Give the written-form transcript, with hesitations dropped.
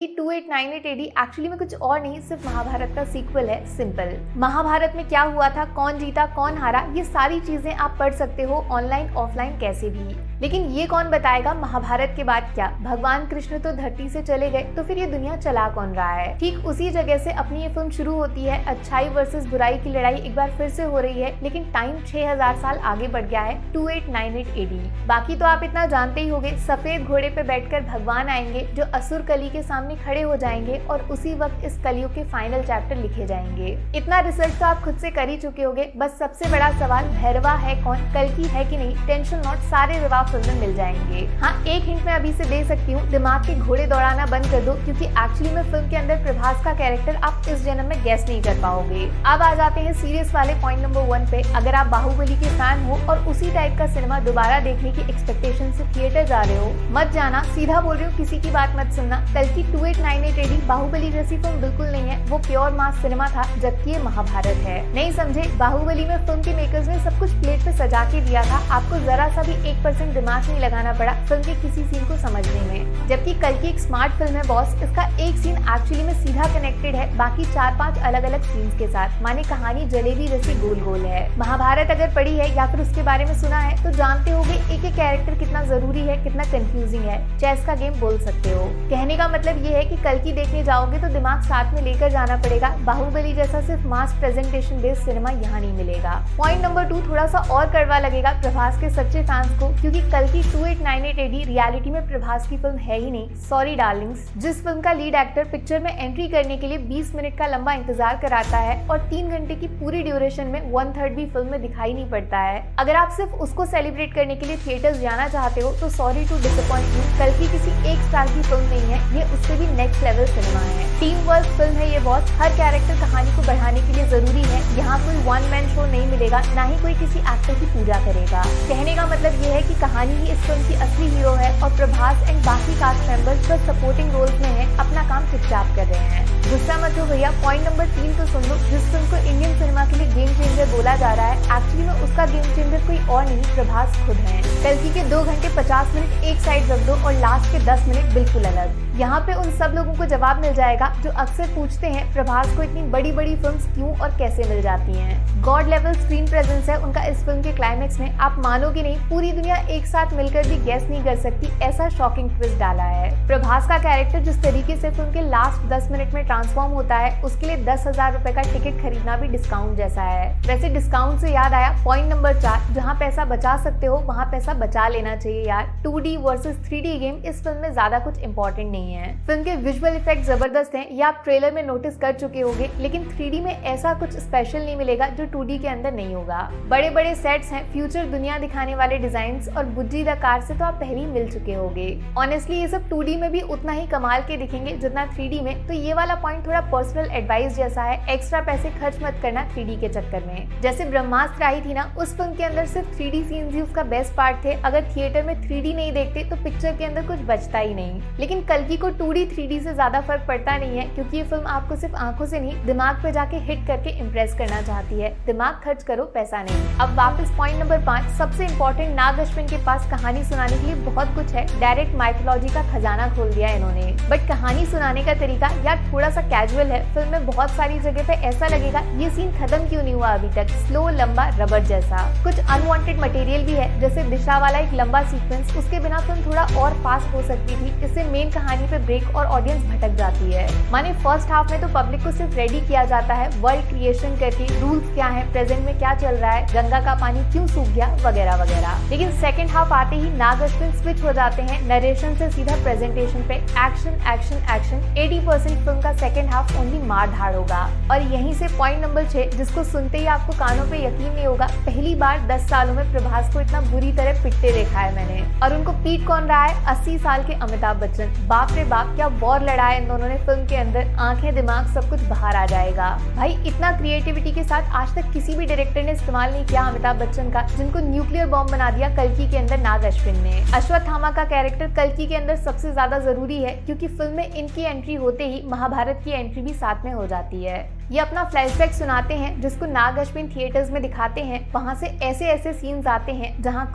2898 AD actually में कुछ और नहीं, सिर्फ महाभारत का सीक्वल है। सिंपल, महाभारत में क्या हुआ था, कौन जीता कौन हारा, ये सारी चीजें आप पढ़ सकते हो ऑनलाइन ऑफलाइन कैसे भी। लेकिन ये कौन बताएगा महाभारत के बाद क्या, भगवान कृष्ण तो धरती से चले गए तो फिर ये दुनिया चला कौन रहा है। ठीक उसी जगह से अपनी ये फिल्म शुरू होती है। अच्छाई वर्सेस बुराई की लड़ाई एक बार फिर से हो रही है, लेकिन टाइम 6000 साल आगे बढ़ गया है, 2898 एडी। बाकी तो आप इतना जानते ही होंगे, सफेद घोड़े पे बैठकर भगवान आएंगे जो असुर कली के सामने खड़े हो जाएंगे और उसी वक्त इस कलयुग के फाइनल चैप्टर लिखे जाएंगे। इतना रिसर्च तो आप खुद से कर ही चुके होंगे। बस सबसे बड़ा सवाल, भैरवा है कौन, कल्कि है कि नहीं, टेंशन नॉट, सारे जवाब फिल्म में मिल जाएंगे। हाँ, एक हिंट मैं अभी से दे सकती हूँ, दिमाग के घोड़े दौड़ाना बंद कर दो, क्योंकि एक्चुअली में फिल्म के अंदर प्रभास का कैरेक्टर आप इस जन्म में गेस नहीं कर पाओगे। अब आ जाते हैं सीरियस वाले पॉइंट नंबर 1 पे। अगर आप बाहुबली के फैन हो और उसी टाइप का सिनेमा दोबारा देखने की एक्सपेक्टेशन से थिएटर जा रहे हो, मत जाना, सीधा बोल रही हूँ, किसी की बात मत सुनना। कल्कि 2898 एडी बाहुबली जैसी फिल्म बिल्कुल नहीं है, वो प्योर मास सिनेमा था, जबकि ये महाभारत है। नहीं समझे, बाहुबली में फिल्म के मेकर्स ने सब कुछ प्लेट पे सजा के दिया था, आपको जरा सा भी 1% दिमाग नहीं लगाना पड़ा फिल्म के किसी सीन को समझने में। जबकि कल्कि एक स्मार्ट फिल्म है बॉस, इसका एक सीन एक्चुअली में सीधा कनेक्टेड है बाकी 4-5 अलग अलग सीन्स के साथ, माने कहानी जलेबी जैसी गोल गोल है। महाभारत अगर पढ़ी है या फिर उसके बारे में सुना है तो जानते होगे एक एक कैरेक्टर कितना जरूरी है, कितना कंफ्यूजिंग है, चेस का गेम बोल सकते हो। कहने का मतलब ये है कि कल्कि देखने जाओगे तो दिमाग साथ में लेकर जाना पड़ेगा, बाहुबली जैसा सिर्फ मास प्रेजेंटेशन बेस्ड सिनेमा यहाँ नहीं मिलेगा। पॉइंट नंबर 2 थोड़ा सा और कड़वा लगेगा प्रभास के सच्चे फैंस को, क्योंकि कल्कि 2898 एडी रियलिटी में प्रभास की फिल्म है ही नहीं। सॉरी डार्लिंग्स, जिस फिल्म का लीड एक्टर पिक्चर में एंट्री करने के लिए 20 मिनट का लंबा इंतजार कराता है और 3 घंटे की पूरी ड्यूरेशन में 1/3 भी फिल्म में दिखाई नहीं पड़ता है, अगर आप सिर्फ उसको सेलिब्रेट करने के लिए थिएटर्स जाना चाहते हो तो सॉरी टू डिसअपॉइंट यू, कल्कि किसी एक स्टार की फिल्म नहीं है, ये उससे भी नेक्स्ट लेवल सिनेमा है। टीम वर्क फिल्म है ये बॉस, हर कैरेक्टर कहानी को बढ़ाने के लिए जरूरी है। यहाँ कोई वन मैन शो नहीं मिलेगा, ना ही कोई किसी एक्टर की पूजा करेगा। कहने का मतलब ये है कि कहानी ही इस फिल्म की असली हीरो है और प्रभास एंड बाकी कास्ट मेंबर्स बस सपोर्टिंग रोल्स में है, अपना काम चुपचाप कर रहे हैं। गुस्सा मत हो भैया, पॉइंट नंबर 3 तो सुन लो। जिस फिल्म को इंडियन सिनेमा के लिए गेम चेंजर बोला जा रहा है, एक्चुअली में उसका गेम चेंजर कोई और नहीं, प्रभास खुद है। कल्कि के 2 घंटे 50 मिनट एक साइड रख दो और लास्ट के 10 मिनट बिल्कुल अलग। यहाँ पे उन सब लोगों को जवाब मिल जाएगा जो अक्सर पूछते हैं प्रभास को इतनी बड़ी बड़ी फिल्म्स क्यों और कैसे मिल जाती हैं। गॉड लेवल स्क्रीन प्रेजेंस है उनका इस फिल्म के क्लाइमेक्स में, आप मानोगे नहीं, पूरी दुनिया एक साथ मिलकर भी गेस नहीं कर सकती, ऐसा शॉकिंग ट्विस्ट डाला है। प्रभास का कैरेक्टर जिस तरीके से फिल्म के लास्ट 10 मिनट में ट्रांसफॉर्म होता है, उसके लिए 10,000 रुपए का टिकट खरीदना भी डिस्काउंट जैसा है। वैसे डिस्काउंट से याद आया, पॉइंट नंबर 4, जहाँ पैसा बचा सकते हो वहाँ पैसा बचा लेना चाहिए यार। 2D वर्सेस 3D गेम इस फिल्म में ज्यादा कुछ इंपॉर्टेंट नहीं है। फिल्म के विजुअल इफेक्ट जबरदस्त हैं, ये आप ट्रेलर में नोटिस कर चुके होंगे, लेकिन 3D में ऐसा कुछ स्पेशल नहीं मिलेगा जो 2D के अंदर नहीं होगा। बड़े बड़े सेट्स हैं, फ्यूचर दुनिया दिखाने वाले डिजाइन्स और बुज्जी द कार से तो आप पहले ही मिल चुके होंगे। ऑनेस्टली ये सब 2D में भी उतना ही कमाल के दिखेंगे जितना 3D में, तो ये वाला पॉइंट थोड़ा पर्सनल एडवाइस जैसा है, एक्स्ट्रा पैसे खर्च मत करना 3D के चक्कर में। जैसे ब्रह्मास्त्र आई थी ना, उस फिल्म के अंदर सिर्फ 3D सीन्स ही उसका बेस्ट पार्ट थे, अगर थिएटर में 3D नहीं देखते तो पिक्चर के अंदर कुछ बचता ही नहीं। लेकिन कल्कि को 2D 3D से ज्यादा फर्क पड़ता नहीं है, क्योंकि ये फिल्म आपको सिर्फ आंखों से नहीं दिमाग पे जाके हिट करके इम्प्रेस करना चाहती है। दिमाग खर्च करो, पैसा नहीं। अब वापस पॉइंट नंबर 5, सबसे इम्पोर्टेंट, नाग अश्विन के पास कहानी सुनाने के लिए बहुत कुछ है, डायरेक्ट माइथोलॉजी का खजाना खोल दिया इन्होंने, बट कहानी सुनाने का तरीका यार थोड़ा सा कैजुअल है। फिल्म में बहुत सारी जगह पे ऐसा लगेगा ये सीन खत्म क्यों नहीं हुआ अभी तक, स्लो लंबा रबर जैसा। कुछ अनवांटेड मटेरियल भी है, जैसे दिशा वाला एक लंबा सीक्वेंस, उसके बिना फिल्म थोड़ा और फास्ट हो सकती थी, इससे मेन कहानी पे ब्रेक और ऑडियंस भटक जाती है। माने फर्स्ट हाफ में तो पब्लिक को सिर्फ रेडी किया जाता है वर्ल्ड क्रिएशन करके, रूल्स क्या है, प्रेजेंट में क्या चल रहा है, गंगा का पानी क्यों सूख गया वगैरह वगैरह। लेकिन सेकंड हाफ आते ही नाग अश्विन स्विच हो जाते हैं नरेशन से सीधा प्रेजेंटेशन पे, एक्शन एक्शन एक्शन। 80% फिल्म का सेकंड हाफ ओनली मार धाड़ होगा। और यहीं से पॉइंट नंबर 6, जिसको सुनते ही आपको कानों पे यकीन नहीं होगा, पहली बार 10 सालों में प्रभास को इतना बुरी तरह पिटते देखा है मैंने। और उनको पीट कौन रहा है, 80 साल के अमिताभ बच्चन। बाप रे बाप, क्या वॉर लड़ा है इन दोनों ने फिल्म के अंदर, आंखें दिमाग सब कुछ बाहर आ जाएगा। भाई इतना क्रिएटिविटी के साथ आज तक किसी भी डायरेक्टर ने इस्तेमाल नहीं किया अमिताभ बच्चन का, जिनको न्यूक्लियर बॉम्ब बना दिया कल्कि के अंदर नाग अश्विन ने। अश्वत्थामा का कैरेक्टर कल्कि के अंदर सबसे ज्यादा जरूरी है, क्योंकि फिल्म में इनकी एंट्री होते ही महाभारत की एंट्री भी साथ में हो जाती है। ये अपना फ्लैशबैक सुनाते हैं जिसको नाग अश्विन थिएटर्स में दिखाते हैं, वहां से ऐसे ऐसे सीन्स आते हैं जहां